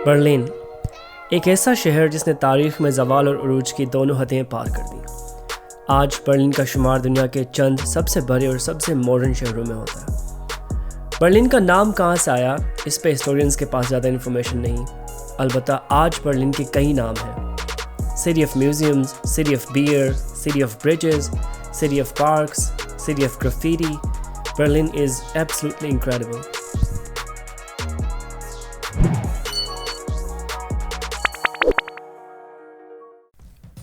Berlin, एक ऐसा शहर जिसने तारीख़ में ज़वाल और उरूज की दोनों हदें पार कर दी। आज बर्लिन का शुमार दुनिया के चंद सबसे बड़े और सबसे मॉडर्न शहरों में होता है। बर्लिन का नाम कहाँ से आया, इस पे हिस्टोरियंस के पास ज़्यादा इन्फॉर्मेशन नहीं। अलबत्ता आज बर्लिन के कई नाम हैं: city of museums, city of beer, city of bridges, city of parks, city of graffiti. Berlin is absolutely incredible.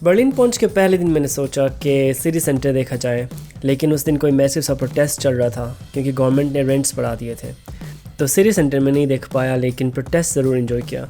Berlin पहुंच के पहले दिन मैंने सोचा कि सिटी सेंटर देखा जाए, लेकिन उस दिन कोई मैसिव सा प्रोटेस्ट चल रहा था क्योंकि गवर्नमेंट ने रेंट्स बढ़ा दिए थे। तो सिटी सेंटर में नहीं देख पाया, लेकिन प्रोटेस्ट ज़रूर एंजॉय किया।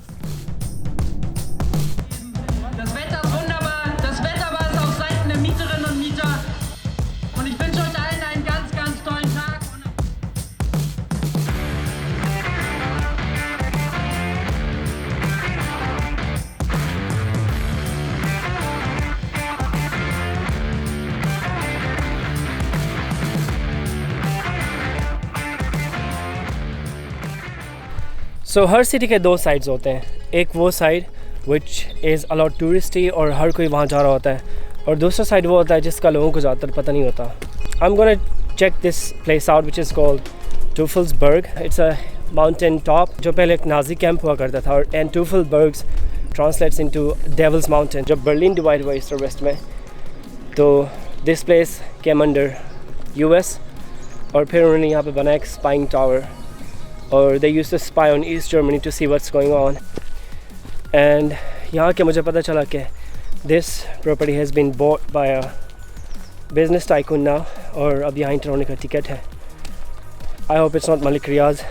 सो हर सिटी के दो साइड्स होते हैं। एक वो side which is a lot touristy और हर कोई वहाँ जा रहा होता है, और दूसरा साइड वो होता है जिसका लोगों को ज़्यादातर पता नहीं होता। I am gonna check this place out which is called Teufelsberg. It's a mountain top जो पहले एक नाजी कैंप हुआ करता था, और and Teufelsberg translates into devil's mountain. जब बर्लिन डिवाइड हुआ ईस्ट और वेस्ट में, तो this place came under US, और फिर उन्होंने यहाँ पे बनाया एक स्पाइंग टावर, और they used to spy on East Germany to see what's going on. And यहाँ के मुझे पता चला कि this property has been bought by a business tycoon now, और अब यहाँ इंटर होने का टिकट है। I hope it's not Malik Riaz.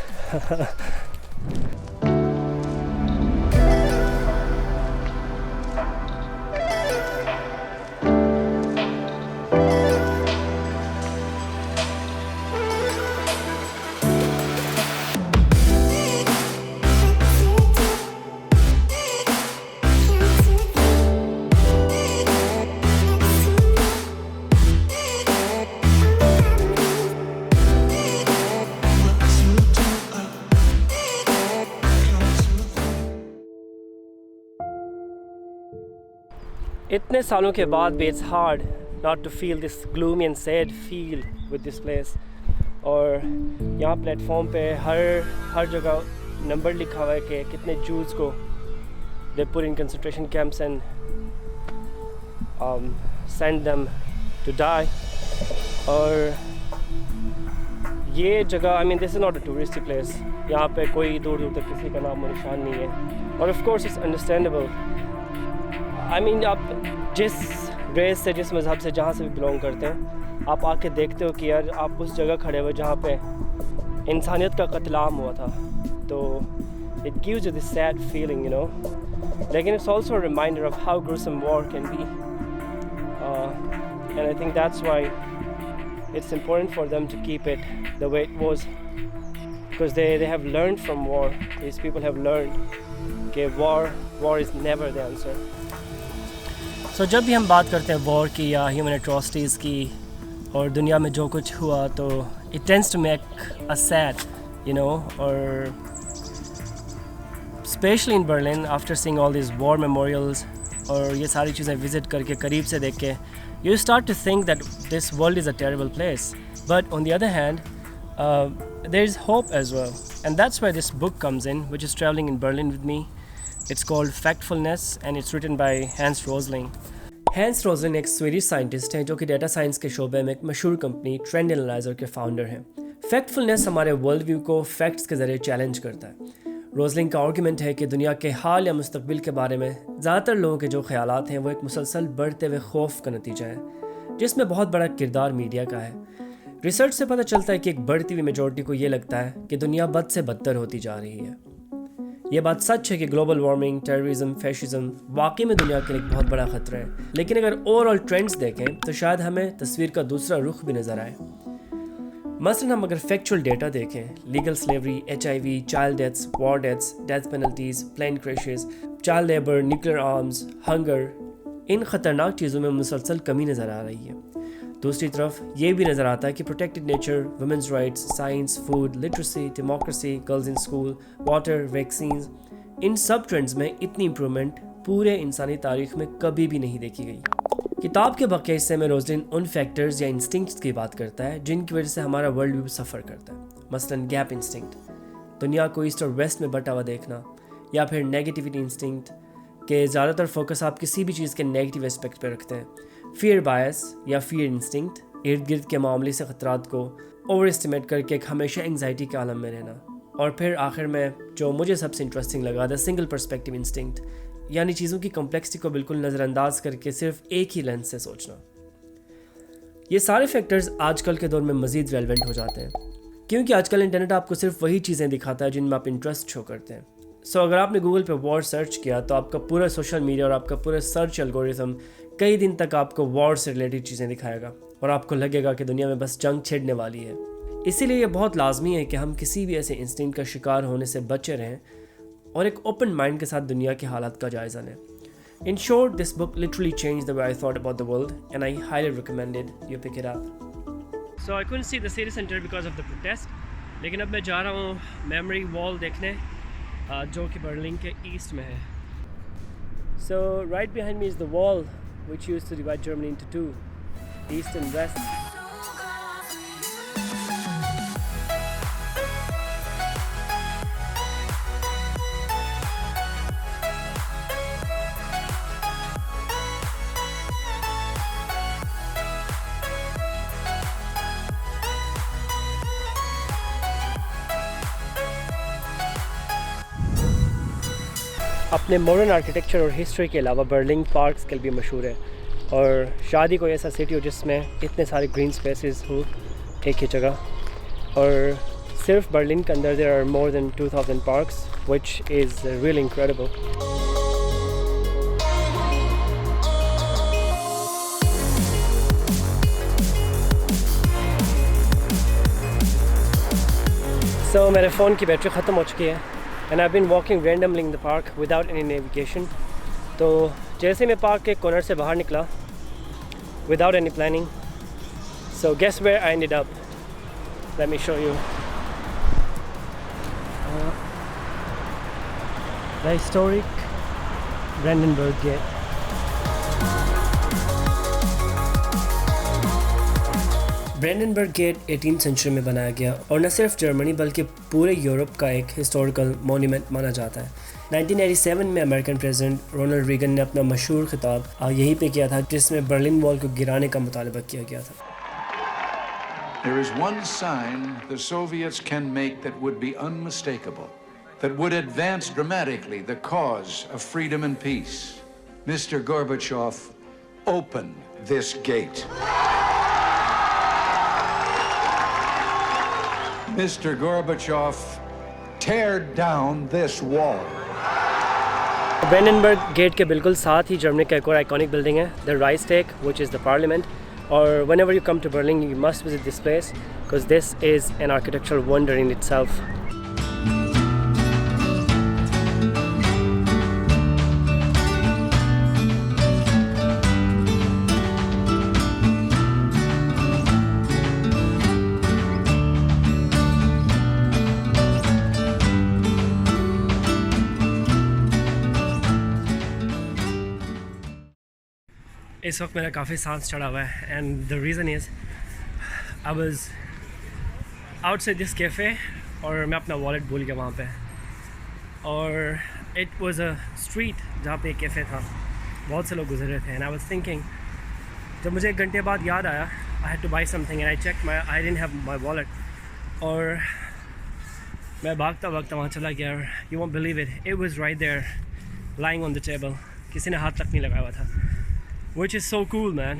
इतने सालों के बाद भी it's hard not to feel this gloomy and sad feel with this place. और यहाँ प्लेटफॉर्म पे हर जगह नंबर लिखा हुआ है कि कितने जूस को they put in concentration camps and send them to die. और ये जगह, I mean this is not a touristy place. यहाँ पे कोई दूर दूर तक किसी का नाम और निशान नहीं है, और of course it's understandable. I mean आप जिस रेस से, जिस मज़हब से, जहाँ से भी बिलोंग करते हैं, आप आके देखते हो कि यार आप उस जगह खड़े हुए जहाँ पे इंसानियत का कत्लाम हुआ था, तो it gives you this sad feeling, you know. लेकिन it's also a reminder of how gruesome war can be, and I think that's why it's important for them to keep it the way it was, because they have learned from war. These people have learned कि war is never the answer. So जब भी हम बात करते हैं war की या human atrocities की और दुनिया में जो कुछ हुआ, तो it tends to make us sad, you know. और especially in Berlin, after seeing all these war memorials और ये सारी चीज़ें विज़िट करके, करीब से देख के, you start to think that this world is a terrible place. But on the other hand, there is hope as well, and that's where this book comes in, which is traveling in Berlin with me. It's called Factfulness and it's written by Hans Rosling. Hans Rosling एक Swedish scientist हैं जो कि data science के शोबे में एक मशहूर company trend analyser के फाउंडर हैं। फैक्टफुलनेस हमारे वर्ल्ड व्यू को फैक्ट्स के ज़रिए चैलेंज करता है। रोजलिंग का आर्गूमेंट है कि दुनिया के हाल या मुस्तकबिल के बारे में ज़्यादातर लोगों के जो ख्यालात हैं वो एक मुसलसल बढ़ते हुए खौफ का नतीजा है, जिसमें बहुत बड़ा किरदार मीडिया का है। रिसर्च से पता चलता है कि एक बढ़ती हुई मेजॉरिटी को ये लगता है कि दुनिया बद से बदतर होती जा रही है। ये बात सच है कि ग्लोबल वार्मिंग, टेररिज्म, फैशिज्म वाकई में दुनिया के लिए बहुत बड़ा ख़तरा है, लेकिन अगर ओवरऑल ट्रेंड्स देखें तो शायद हमें तस्वीर का दूसरा रुख भी नज़र आए। मसलन हम अगर फैक्चुअल डेटा देखें, legal slavery, HIV, child deaths, war deaths, death penalties, plane crashes, child labour, nuclear arms, hunger, इन ख़तरनाक चीज़ों में मुसलसल कमी नज़र आ रही है। दूसरी तरफ ये भी नज़र आता है कि protected nature, women's rights, science, food, literacy, democracy, girls in school, water, vaccines, इन सब ट्रेंड्स में इतनी इम्प्रूवमेंट पूरे इंसानी तारीख में कभी भी नहीं देखी गई। किताब के बाकी हिस्से में रोजलिन उन फैक्टर्स या इंस्टिंक्ट्स की बात करता है जिनकी वजह से हमारा वर्ल्ड व्यू सफ़र करता है। मसलन गैप इंस्टिंक्ट, दुनिया को ईस्ट और वेस्ट में बटा हुआ देखना, या फिर नेगेटिविटी इंस्टिंक्ट के ज़्यादातर फोकस आप किसी भी चीज़ के नेगेटिव एस्पेक्ट पर रखते हैं। फियर बायस या फियर इंस्टिंक्ट, इर्द गिर्द के मामूली से ख़तरात को ओवर एस्टिमेट करके एक हमेशा एंग्जाइटी के आलम में रहना। और फिर आखिर में जो मुझे सबसे इंटरेस्टिंग लगा, द सिंगल पर्सपेक्टिव इंस्टिंक्ट, यानी चीज़ों की कॉम्प्लेक्सिटी को बिल्कुल नज़रअंदाज करके सिर्फ एक ही लेंस से सोचना। ये सारे फैक्टर्स आजकल के दौर में मज़ीद रेलेवेंट हो जाते हैं क्योंकि आजकल इंटरनेट आपको सिर्फ वही चीज़ें दिखाता है जिनमें आप इंटरेस्ट शो करते हैं। अगर आपने गूगल पे वॉर सर्च किया तो आपका पूरा सोशल मीडिया और आपका पूरा सर्च एल्गोरिथम कई दिन तक आपको वॉर से रिलेटेड चीज़ें दिखाएगा और आपको लगेगा कि दुनिया में बस जंग छिड़ने वाली है। इसीलिए ये बहुत लाजमी है कि हम किसी भी ऐसे इंस्टिंक्ट का शिकार होने से बचे रहें और एक ओपन माइंड के साथ दुनिया के हालात का जायज़ा लें। In short, this book literally changed the way I thought about the world, and I highly recommended you pick it up. So I couldn't see the city center because of the protest, लेकिन अब मैं जा रहा हूँ memory wall देखने जो कि Berlin के ईस्ट में है। So right behind me is the wall which used to divide Germany into two, east and west. अपने मॉडर्न आर्किटेक्चर और हिस्ट्री के अलावा बर्लिन पार्क्स के लिए भी मशहूर है और शादी कोई ऐसा सिटी हो जिसमें इतने सारे ग्रीन स्पेसेस हों एक ही जगह। और सिर्फ बर्लिन के अंदर there are more than 2000 parks which is really incredible. So मेरे फ़ोन की बैटरी ख़त्म हो चुकी है and I've been walking randomly in the park without any navigation. तो जैसे मैं पार्क के कॉर्नर से बाहर निकला without any planning, so guess where I ended up? Let me show you. The historic Brandenburg Gate. Brandenburg Gate 18th century में बनाया गया और न सिर्फ जर्मनी बल्कि पूरे यूरोप का एक हिस्टोरिकल मॉन्यूमेंट माना जाता है। 1987 में अमेरिकन प्रेसिडेंट रोनाल्ड रीगन ने अपना मशहूर खिताब यहीं पे किया था जिसमें बर्लिन वॉल को गिराने का मुतालबा किया गया था। There is one sign the Soviets can make that would be unmistakable, that would advance dramatically the cause of freedom and peace. Mr. Gorbachev, open this gate. Mr. Gorbachev, tear down this wall. Brandenburg Gate के बिल्कुल साथ ही Germany का एक और iconic building है, the Reichstag, which is the parliament. और whenever you come to Berlin, you must visit this place because this is an architectural wonder in itself. इस वक्त मेरा काफ़ी सांस चढ़ा हुआ है and the reason is I was outside this cafe और मैं अपना वॉलेट भूल गया वहाँ पे। और इट वाज अ स्ट्रीट जहाँ पे एक कैफ़े था, बहुत से लोग गुजर रहे थे एंड आई वाज थिंकिंग, जब मुझे 1 घंटे बाद याद आया I had to buy something and I check I didn't have my wallet और मैं भागता भागता वहाँ चला गया। You won't believe it was right there lying on the table, किसी ने हाथ तक नहीं लगाया हुआ था, which is so cool man.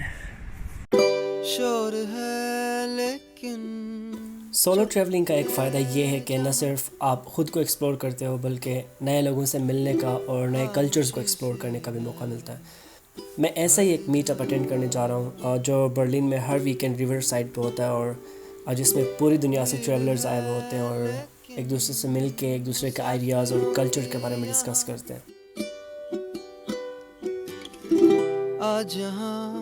Solo travelling का एक फ़ायदा ये है कि न सिर्फ आप ख़ुद को एक्सप्लोर करते हो बल्कि नए लोगों से मिलने का और नए कल्चर्स को एक्सप्लोर करने का भी मौका मिलता है। मैं ऐसा ही एक मीटअप अटेंड करने जा रहा हूँ जो बर्लिन में हर वीकेंड रिवर साइड पे होता है और जिसमें पूरी दुनिया से ट्रैवलर्स आए हुए होते हैं और एक दूसरे से मिल के एक दूसरे के आइडियाज़ और कल्चर के बारे में डिस्कस करते हैं। जहाँ